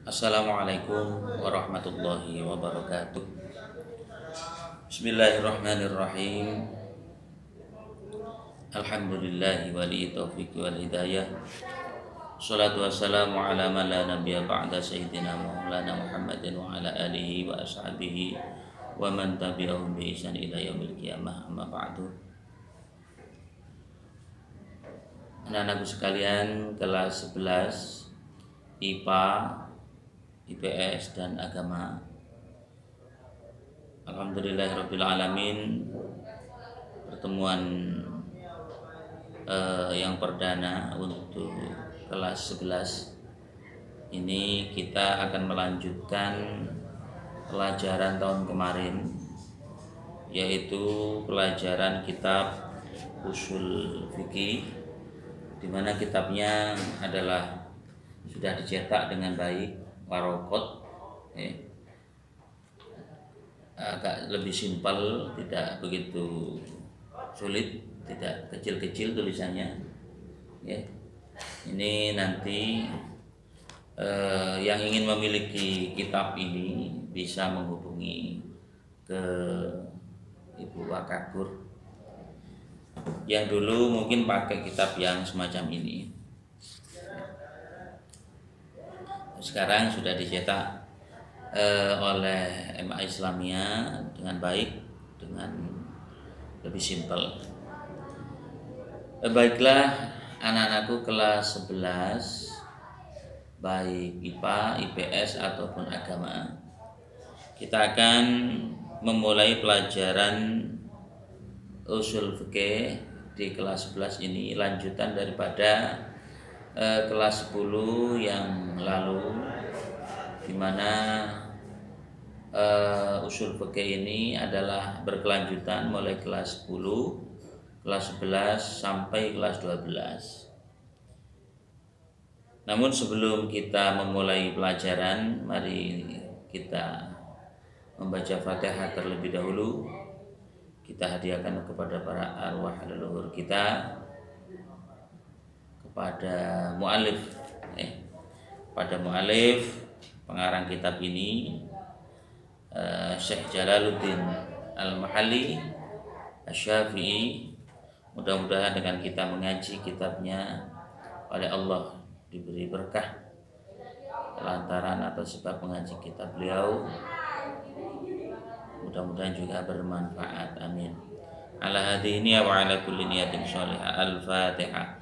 Assalamualaikum warahmatullahi wabarakatuh. Bismillahirrahmanirrahim. Alhamdulillahi wali taufiq wal hidayah. Salatu wassalamu ala man la nabiyya ba'da sayyidina maulana Muhammadin wa ala alihi wa ashabihi wa man tabi'ahum bi ihsan ila yaumil qiyamah. Amma ba'du. Anak-anakku sekalian, kelas 11 IPA, IPS dan agama. Alhamdulillahirabbil alamin. Pertemuan yang perdana untuk kelas 11 ini kita akan melanjutkan pelajaran tahun kemarin, yaitu pelajaran kitab Ushul Fiqih, di mana kitabnya adalah sudah dicetak dengan baik, warokot, agak lebih simpel, tidak begitu sulit, tidak kecil-kecil tulisannya. Ini nanti yang ingin memiliki kitab ini bisa menghubungi ke Ibu Wakakur yang dulu mungkin pakai kitab yang semacam ini. Sekarang sudah dicetak oleh MA Islamiyah dengan baik, dengan lebih simpel. Baiklah anak-anakku kelas 11, baik IPA, IPS ataupun agama, kita akan memulai pelajaran Ushul Fiqih di kelas 11 ini, lanjutan daripada kelas 10 yang lalu, di mana Ushul Fiqih ini adalah berkelanjutan mulai kelas 10, kelas 11 sampai kelas 12. Namun sebelum kita memulai pelajaran, mari kita membaca Fatihah terlebih dahulu. Kita hadiahkan kepada para arwah leluhur kita, kepada mu'alif, pengarang kitab ini, Syekh Jalaluddin Al-Mahalli Asy-Syafi'i. Mudah-mudahan dengan kita mengaji kitabnya oleh Allah diberi berkah lantaran atau sebab mengaji kitab beliau. Mudah-mudahan juga bermanfaat. Amin. Ala hadhihi wa ala kulli niyatin shalihah. Al-Fatihah.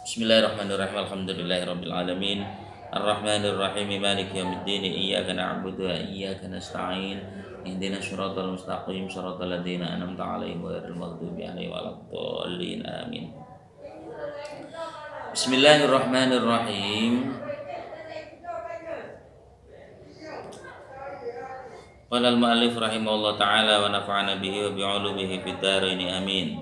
Bismillahirrahmanirrahim. Alhamdulillahirabbil alamin. Arrahmanirrahim. Maliki yaumiddin. Iyyaka na'budu wa iyyaka nasta'in. Ihdinas shiratal mustaqim. Shiratal ladzina an'amta 'alaihim ghairil maghdubi 'alaihim waladdallin. Amin. Bismillahirrahmanirrahim. Qala al-mu'allif rahimahullah ta'ala wa nafa'ana bihi wa bi'ulumihi fid dharain amin.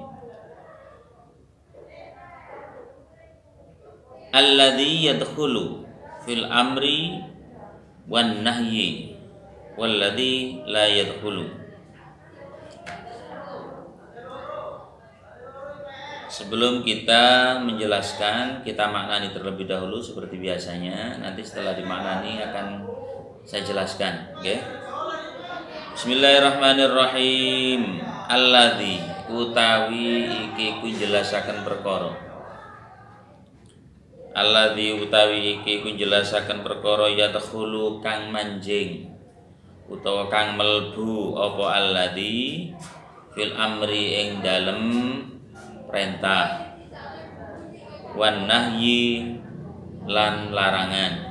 Alladzi yadkhulu fil amri wan nahyi walladzi la yadkhulu. Sebelum kita menjelaskan, kita maknani terlebih dahulu seperti biasanya. Nanti setelah dimaknani akan saya jelaskan, oke? Bismillahirrahmanirrahim. Alladzi utawi iki ku jelasaken perkara. Alladzi utawi iki ku jelasaken perkara yadkhulu kang manjing utawa kang melbu apa alladzi fil amri ing dalem perintah, wan nahyi lan larangan.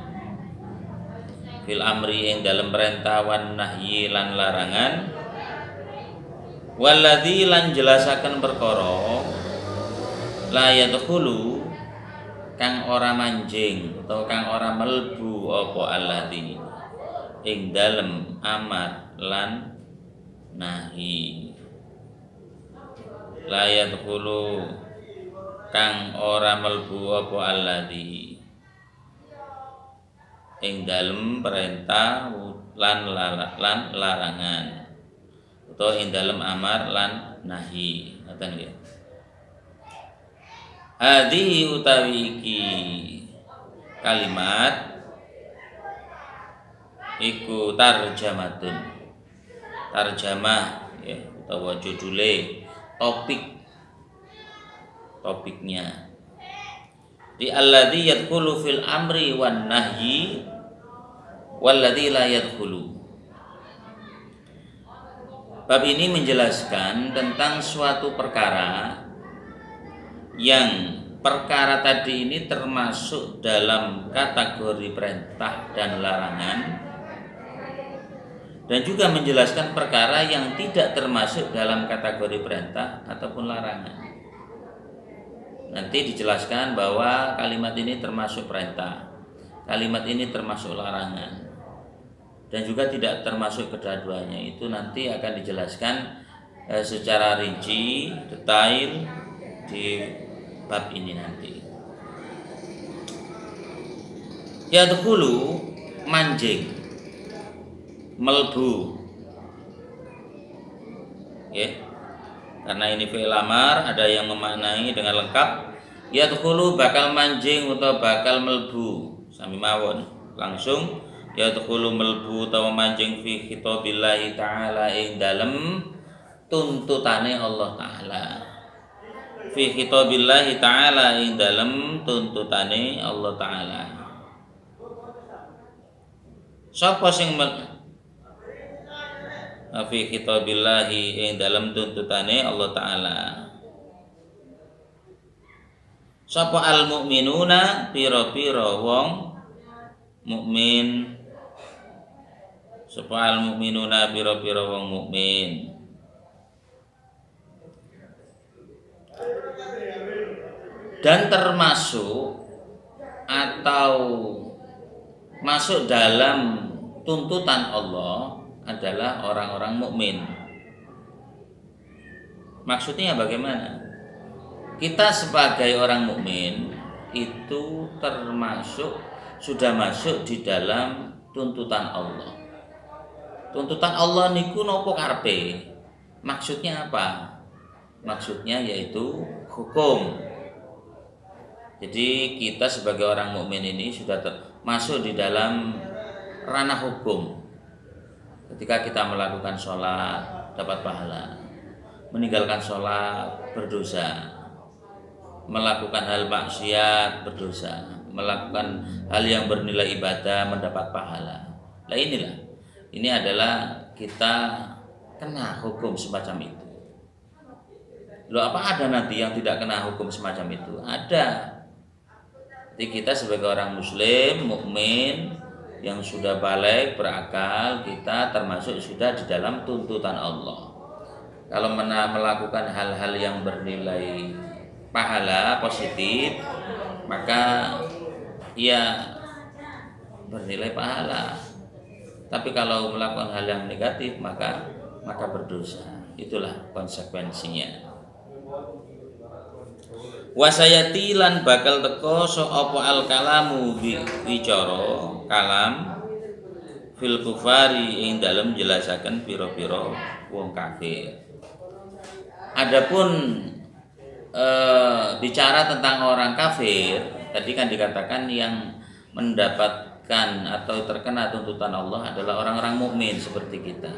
Fil amri ing dalem perintah, wan nahyi lan larangan, waladzi lan jelasaken perkara la yadkhulu kang ora manjing utawa kang ora melbu apa alladzi ing dalem amar lan nahi. La yadkhulu kang ora melbu apa alladzi ing dalem perintah lan larangan, utawa ing dalem amar lan nahi. Ngoten nggih. Hadhihi utawi iki kalimat iku tarjamatun. Tarjamah ya utawa judule topiknya. Di alladzi yadkhulu fil amri wan nahyi walladzi la yadkhulu. Bab ini menjelaskan tentang suatu perkara yang perkara tadi ini termasuk dalam kategori perintah dan larangan, dan juga menjelaskan perkara yang tidak termasuk dalam kategori perintah ataupun larangan. Nanti dijelaskan bahwa kalimat ini termasuk perintah, kalimat ini termasuk larangan, dan juga tidak termasuk kedua-duanya. Itu nanti akan dijelaskan secara rinci, detail di bab ini nanti. Yadkhulu manjing, melbu. Ya. Karena ini fi'il amar, ada yang memaknai dengan lengkap. Yadkhulu bakal manjing atau bakal melbu. Sami mawon. Langsung yadkhulu melbu atau manjing fi khitabillahi ta'ala ing dalem tuntutane Allah Ta'ala. Fi khitabillahi ta'ala ing dalem tuntutane Allah Ta'ala. Sapa sing fi khitabillahi ing dalam tuntutane Allah Ta'ala. Sapa al mukminuna pira-pira wong mukmin. Sapa al mukminuna pira-pira wong mukmin. Dan termasuk atau masuk dalam tuntutan Allah adalah orang-orang mukmin. Maksudnya bagaimana? Kita sebagai orang mukmin itu termasuk sudah masuk di dalam tuntutan Allah. Tuntutan Allah niku nopo karepe? Maksudnya apa? Maksudnya yaitu hukum. Jadi kita sebagai orang mukmin ini sudah masuk di dalam ranah hukum. Ketika kita melakukan sholat dapat pahala, meninggalkan sholat berdosa, melakukan hal maksiat berdosa, melakukan hal yang bernilai ibadah mendapat pahala. Nah ini adalah kita kena hukum semacam itu. Loh, apa ada nanti yang tidak kena hukum semacam itu? Ada. Jadi kita sebagai orang muslim, mukmin yang sudah balik berakal, kita termasuk sudah di dalam tuntutan Allah. Kalau melakukan hal-hal yang bernilai pahala positif, maka ia bernilai pahala. Tapi kalau melakukan hal yang negatif, maka berdosa. Itulah konsekuensinya. Wasayati lan bakal teko apa al kalamu bicara kalam fil kufari ing dalem jelasaken pira-pira wong kafir. Adapun bicara tentang orang kafir, tadi kan dikatakan yang mendapatkan atau terkena tuntutan Allah adalah orang-orang mukmin seperti kita.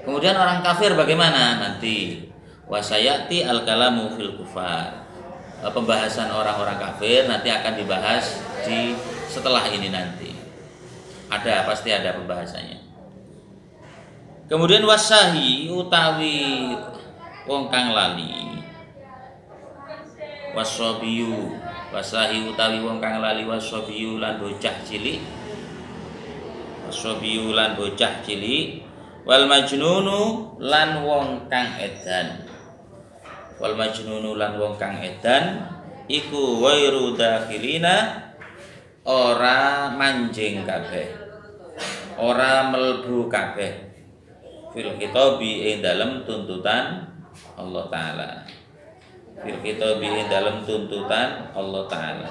Kemudian orang kafir bagaimana? Nanti wasayati al kalamu fil kufar. Pembahasan orang-orang kafir nanti akan dibahas di setelah ini nanti. Pasti ada pembahasannya. Kemudian wasahi utawi wong kang lali. Wasobiyu wasahi utawi wong kang lali wasobiyu lan bocah cilik. Wasobiyu lan bocah cilik. Wal majnunu lan wong kang edan. Wal majnunu lan wong kang edan iku wairu dakhilina, ora manjing kabeh, ora melbu kabeh fil khitabi ing dalem tuntutan Allah Ta'ala. Fil khitabi ing dalem tuntutan Allah Ta'ala.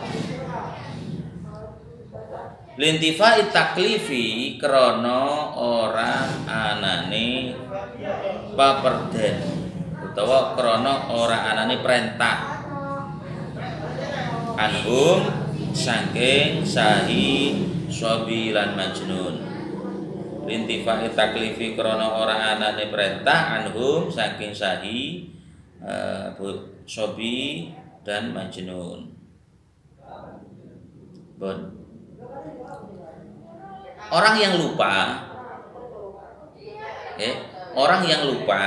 Lintifai taklifi krana ora anane paperden utawa krana ora anane perintah anhum saking sahi sobi lan majnun. Lintifai taklifi krana ora anane perintah anhum saking sahi sobi dan majnun. Bon. Orang yang lupa, orang yang lupa,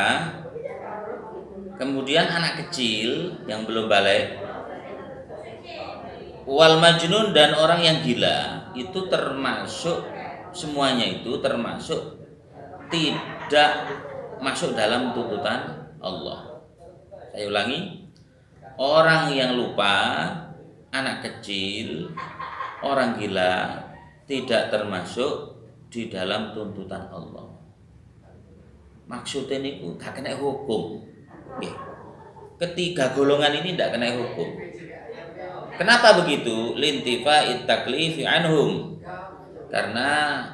kemudian anak kecil yang belum balik, wal majnun dan orang yang gila, itu termasuk semuanya itu termasuk tidak masuk dalam tuntutan Allah. Saya ulangi, orang yang lupa, anak kecil, orang gila tidak termasuk di dalam tuntutan Allah. Maksudnya ini gak kena hukum. Ketiga golongan ini tidak kena hukum. Kenapa begitu? Lintifa'it taklifi anhum. Karena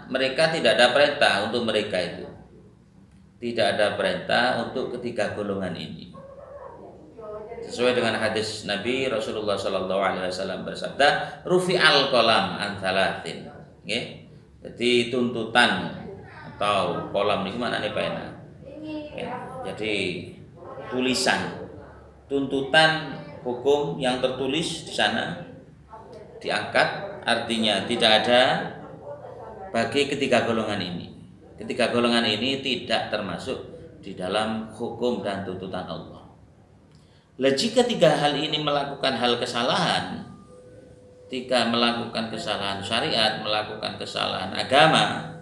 mereka tidak ada perintah untuk mereka itu. Tidak ada perintah untuk ketiga golongan ini. Sesuai dengan hadis Nabi Rasulullah SAW bersabda, rufi'al qalam an thalathin. Jadi tuntutan atau kolam ini maknanya pena. Jadi tulisan, tuntutan hukum yang tertulis di sana diangkat, artinya tidak ada bagi ketiga golongan ini. Ketiga golongan ini tidak termasuk di dalam hukum dan tuntutan Allah. Jika ketiga hal ini melakukan hal kesalahan, ketika melakukan kesalahan syariat, melakukan kesalahan agama,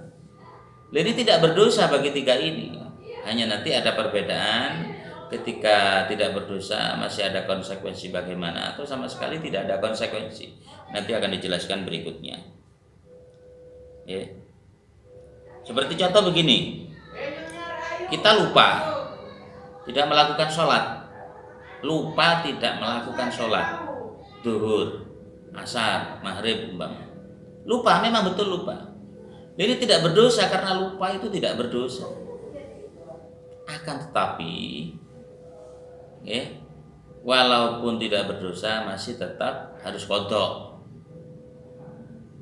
ini tidak berdosa bagi tiga ini. Hanya nanti ada perbedaan, ketika tidak berdosa masih ada konsekuensi bagaimana, atau sama sekali tidak ada konsekuensi. Nanti akan dijelaskan berikutnya. Seperti contoh begini, kita lupa tidak melakukan sholat, lupa tidak melakukan sholat duhur, asar, maghrib, lupa, memang betul lupa. Ini tidak berdosa karena lupa itu tidak berdosa. Akan tetapi, walaupun tidak berdosa masih tetap harus qadha.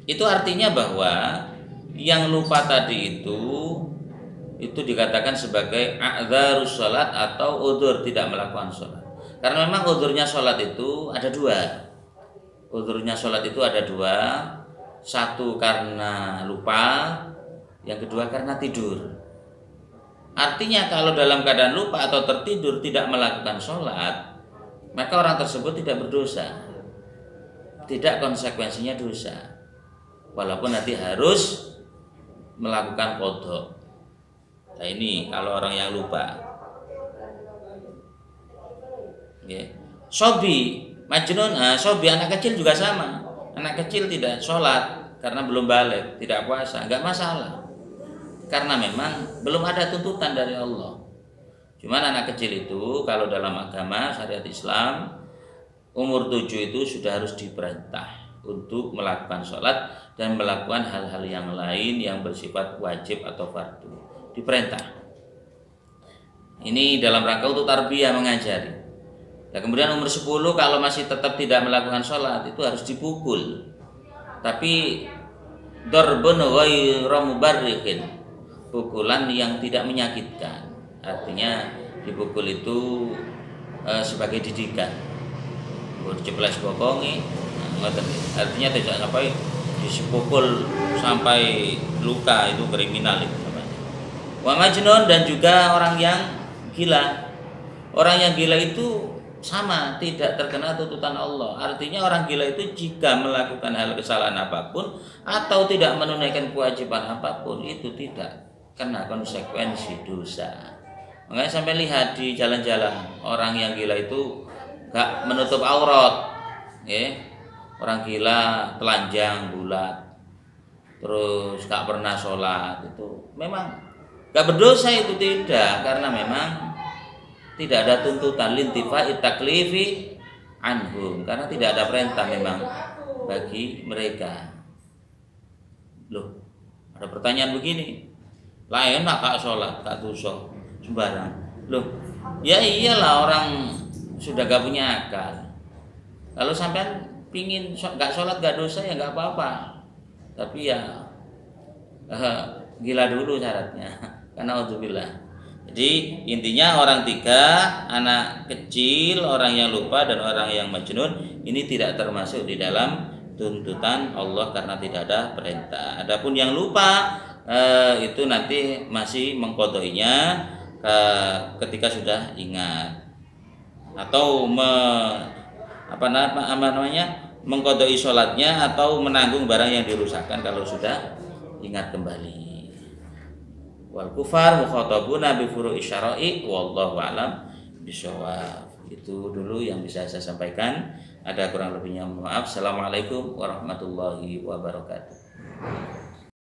Itu artinya bahwa yang lupa tadi itu dikatakan sebagai a'dzarus sholat atau udzur tidak melakukan sholat. Karena memang udzurnya sholat itu ada dua. Udzurnya sholat itu ada dua. Satu karena lupa, yang kedua karena tidur. Artinya kalau dalam keadaan lupa atau tertidur tidak melakukan sholat, maka orang tersebut tidak berdosa. Tidak konsekuensinya dosa. Walaupun nanti harus melakukan qadha. Nah ini kalau orang yang lupa. Sobi, majnun, sobi anak kecil juga sama. Anak kecil tidak sholat karena belum balik, tidak puasa, enggak masalah. Karena memang belum ada tuntutan dari Allah. Cuman anak kecil itu kalau dalam agama syariat Islam umur 7 itu sudah harus diperintah untuk melakukan sholat dan melakukan hal-hal yang lain yang bersifat wajib atau fardu. Diperintah. Ini dalam rangka untuk tarbiyah, mengajari. Nah, kemudian umur 10 kalau masih tetap tidak melakukan sholat itu harus dipukul. Tapi darbun ghairu mubarrihin, pukulan yang tidak menyakitkan. Artinya dipukul itu sebagai didikan. Diceples bokongi, artinya tidak sampai dipukul sampai luka, itu kriminal itu namanya. Wa majnun dan juga orang yang gila. Orang yang gila itu sama, tidak terkena tuntutan Allah. Artinya orang gila itu jika melakukan hal kesalahan apapun atau tidak menunaikan kewajiban apapun itu tidak kena konsekuensi dosa. Makanya sampai lihat di jalan-jalan orang yang gila itu gak menutup aurat, orang gila telanjang bulat, terus gak pernah sholat, itu memang gak berdosa, itu tidak, karena memang tidak ada tuntutan lintifa'it taklifi anhum, karena tidak ada perintah memang bagi mereka. Loh, ada pertanyaan begini, lah enak kak sholat, kak dosa sembarang. Loh, ya iyalah orang sudah gak punya akal. Kalau sampean pingin nggak sholat nggak dosa ya nggak apa-apa, tapi ya gila dulu syaratnya. Karena auzubillah. Jadi intinya orang tiga, anak kecil, orang yang lupa dan orang yang majnun ini tidak termasuk di dalam tuntutan Allah karena tidak ada perintah. Adapun yang lupa itu nanti masih mengqadainya ketika sudah ingat atau mengqadai sholatnya atau menanggung barang yang dirusakkan kalau sudah ingat kembali. Wal kufar mukhatabuna bi furu'i syara'i wallahu alam bishawab. Itu dulu yang bisa saya sampaikan. Ada kurang lebihnya mohon maaf. Assalamualaikum warahmatullahi wabarakatuh.